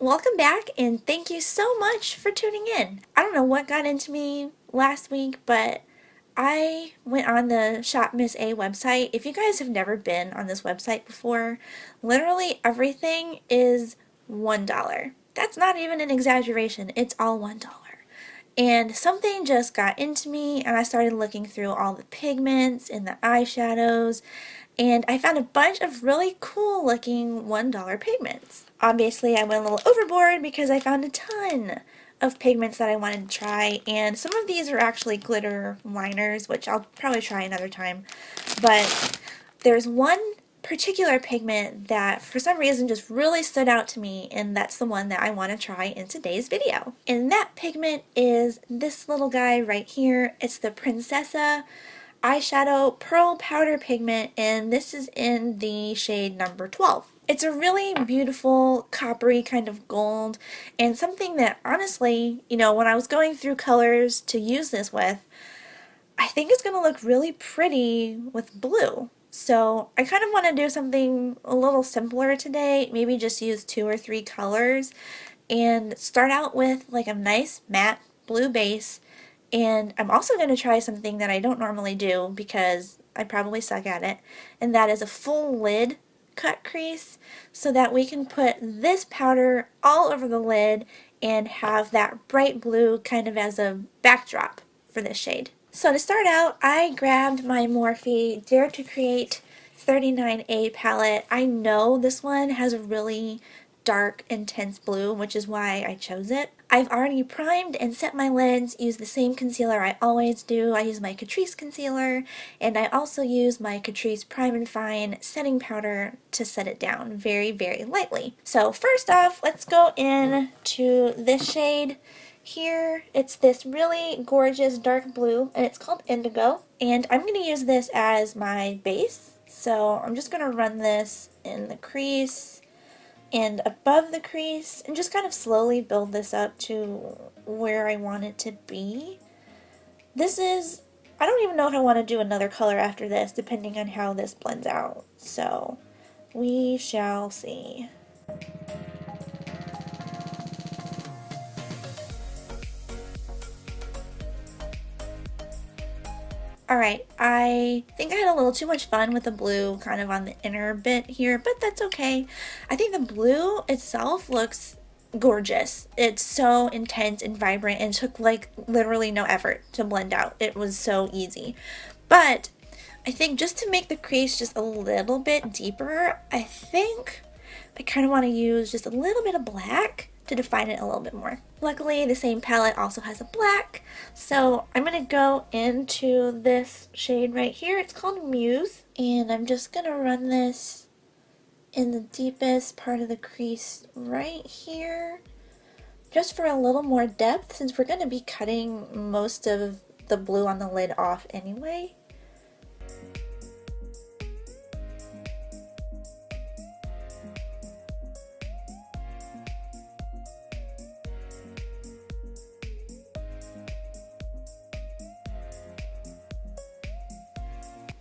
Welcome back and thank you so much for tuning in. I don't know what got into me last week, but I went on the Shop Miss A website. If you guys have never been on this website before, literally everything is $1. That's not even an exaggeration, it's all $1. And something just got into me and I started looking through all the pigments and the eyeshadows, and I found a bunch of really cool looking $1 pigments. Obviously I went a little overboard because I found a ton of pigments that I wanted to try, and some of these are actually glitter liners, which I'll probably try another time. But there's one particular pigment that for some reason just really stood out to me, and that's the one that I want to try in today's video. And that pigment is this little guy right here. It's the Princessa eyeshadow pearl powder pigment, and this is in the shade number 12. It's a really beautiful coppery kind of gold, and something that honestly, when I was going through colors to use this with, I think it's going to look really pretty with blue. So I kind of want to do something a little simpler today, maybe just use 2 or 3 colors and start out with like a nice matte blue base. And I'm also going to try something that I don't normally do because I probably suck at it, and that is a full lid cut crease, so that we can put this powder all over the lid and have that bright blue kind of as a backdrop for this shade. So to start out, I grabbed my Morphe Dare to Create 39A palette. I know this one has a really dark, intense blue, which is why I chose it. I've already primed and set my lids, used the same concealer I always do. I use my Catrice concealer, and I also use my Catrice Prime and Fine setting powder to set it down very, very lightly. So first off, let's go in to this shade here. It's this really gorgeous dark blue, and it's called Indigo, and I'm going to use this as my base. So I'm just going to run this in the crease and above the crease and just kind of slowly build this up to where I want it to be. This is, I don't even know if I want to do another color after this depending on how this blends out. So we shall see. Alright, I think I had a little too much fun with the blue kind of on the inner bit here, but that's okay. I think the blue itself looks gorgeous. It's so intense and vibrant and took like literally no effort to blend out. It was so easy. But I think just to make the crease just a little bit deeper, I think I kind of want to use just a little bit of black to define it a little bit more. Luckily, the same palette also has a black, so I'm going to go into this shade right here. It's called Muse, and I'm just going to run this in the deepest part of the crease right here, just for a little more depth, since we're going to be cutting most of the blue on the lid off anyway.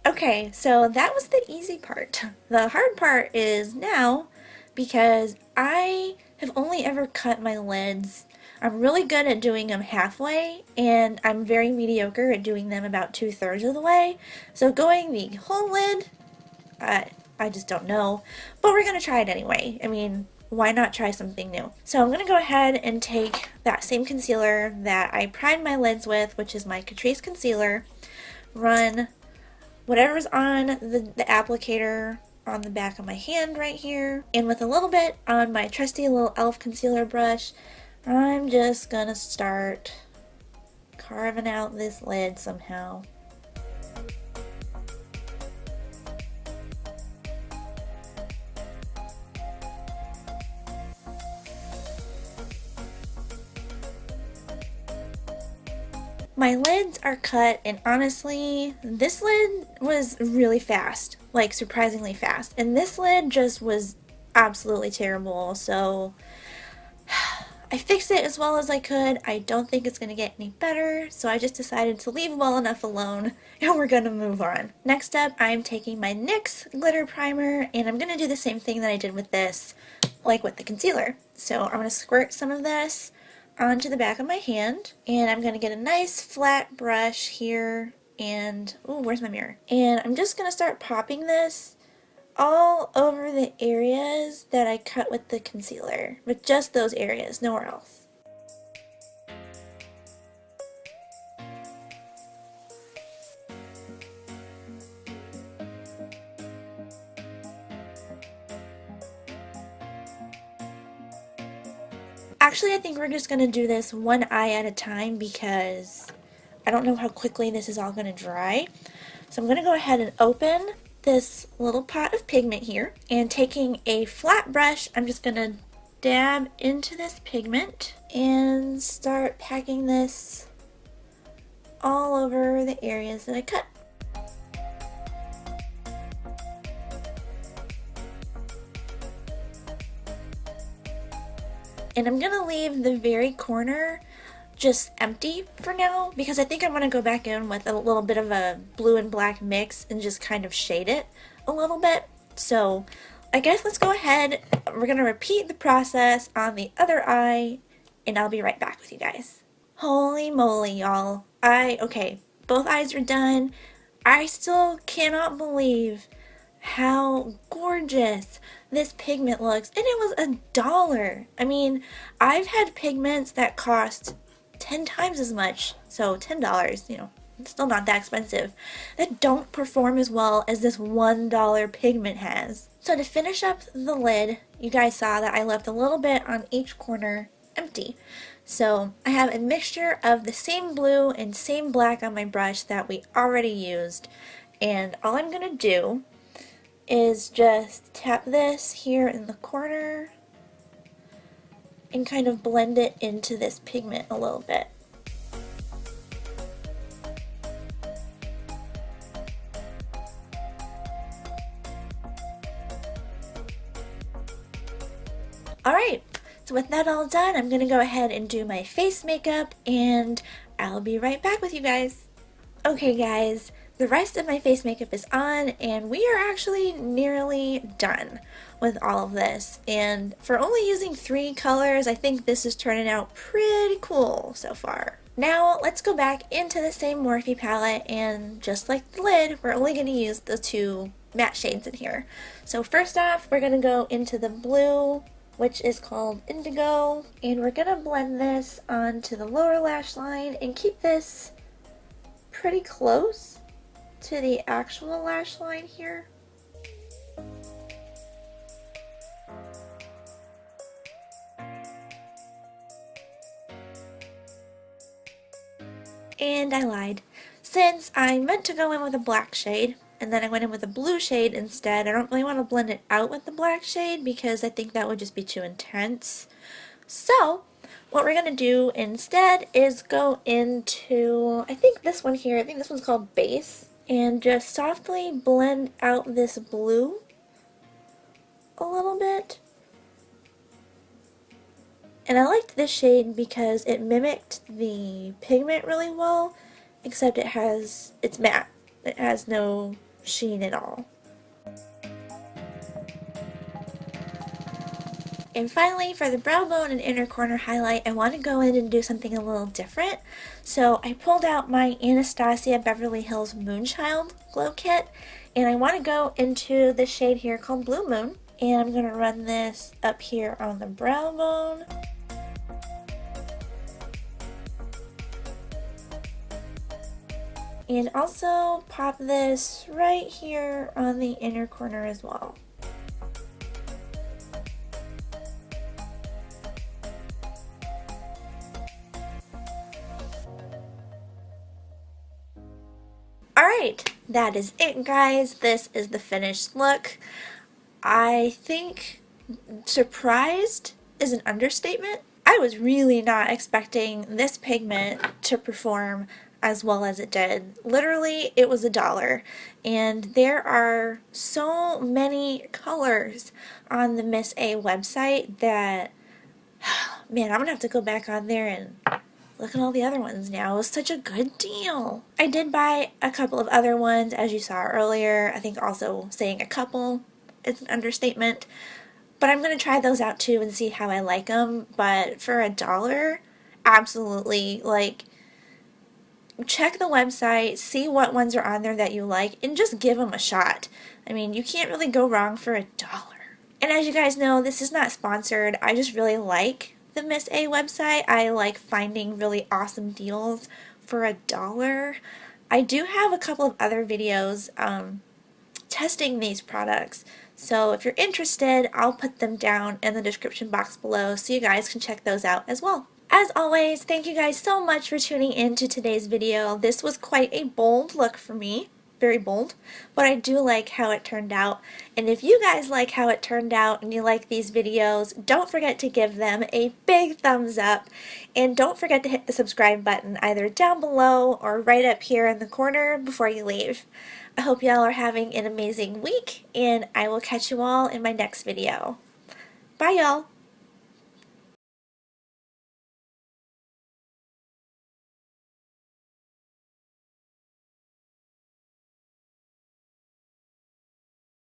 Okay, so that was the easy part. The hard part is now, because I have only ever cut my lids. I'm really good at doing them halfway, and I'm very mediocre at doing them about 2/3 of the way. So going the whole lid, I just don't know. But we're going to try it anyway. I mean, why not try something new? So I'm going to go ahead and take that same concealer that I primed my lids with, which is my Catrice concealer, run whatever's on the applicator on the back of my hand right here, and with a little bit on my trusty little e.l.f. concealer brush, I'm just gonna start carving out this lid somehow. My lids are cut, and honestly, this lid was really fast, like surprisingly fast, and this lid just was absolutely terrible. So I fixed it as well as I could. I don't think it's going to get any better, so I just decided to leave well enough alone, and we're going to move on. Next up, I'm taking my NYX glitter primer, and I'm going to do the same thing that I did with this, like with the concealer. So I'm going to squirt some of this onto the back of my hand, and I'm going to get a nice flat brush here, and, ooh, where's my mirror? And I'm just going to start popping this all over the areas that I cut with the concealer, but just those areas, nowhere else. Actually, I think we're just going to do this one eye at a time because I don't know how quickly this is all going to dry. So I'm going to go ahead and open this little pot of pigment here, and taking a flat brush, I'm just going to dab into this pigment and start packing this all over the areas that I cut. And I'm going to leave the very corner just empty for now because I think I want to go back in with a little bit of a blue and black mix and just kind of shade it a little bit. So I guess let's go ahead. We're going to repeat the process on the other eye, and I'll be right back with you guys. Holy moly, y'all. Okay, both eyes are done. I still cannot believe how gorgeous this pigment looks, and it was $1. I mean, I've had pigments that cost 10 times as much, so $10, you know, it's still not that expensive, that don't perform as well as this $1 pigment has. So to finish up the lid, you guys saw that I left a little bit on each corner empty. So I have a mixture of the same blue and same black on my brush that we already used, and all I'm going to do is just tap this here in the corner and kind of blend it into this pigment a little bit. Alright, so with that all done, I'm going to go ahead and do my face makeup, and I'll be right back with you guys. Okay guys, the rest of my face makeup is on, and we are actually nearly done with all of this. And for only using 3 colors, I think this is turning out pretty cool so far. Now let's go back into the same Morphe palette, and just like the lid, we're only going to use the 2 matte shades in here. So first off, we're going to go into the blue, which is called Indigo, and we're going to blend this onto the lower lash line and keep this pretty close to the actual lash line here. And I lied. Since I meant to go in with a black shade, and then I went in with a blue shade instead, I don't really want to blend it out with the black shade because I think that would just be too intense. So what we're going to do instead is go into, I think this one here, I think this one's called Base, and just softly blend out this blue a little bit. And I liked this shade because it mimicked the pigment really well, except it's matte. It has no sheen at all. And finally, for the brow bone and inner corner highlight, I want to go in and do something a little different. So I pulled out my Anastasia Beverly Hills Moonchild Glow Kit, and I want to go into the shade here called Blue Moon. And I'm going to run this up here on the brow bone. And also pop this right here on the inner corner as well. Alright, that is it guys. This is the finished look. I think surprised is an understatement. I was really not expecting this pigment to perform as well as it did. Literally, it was $1, and there are so many colors on the Miss A website that Man, I'm gonna have to go back on there and look at all the other ones now. It was such a good deal. I did buy a couple of other ones, as you saw earlier. I think also saying a couple is an understatement. But I'm going to try those out too and see how I like them. But for $1, absolutely, like, check the website, see what ones are on there that you like, and just give them a shot. I mean, you can't really go wrong for $1. And as you guys know, this is not sponsored. I just really like the Miss A website. I like finding really awesome deals for $1. I do have a couple of other videos testing these products. So if you're interested, I'll put them down in the description box below so you guys can check those out as well. As always, thank you guys so much for tuning in to today's video. This was quite a bold look for me. Very bold, but I do like how it turned out. And if you guys like how it turned out and you like these videos, don't forget to give them a big thumbs up. And don't forget to hit the subscribe button either down below or right up here in the corner before you leave. I hope y'all are having an amazing week, and I will catch you all in my next video. Bye, y'all!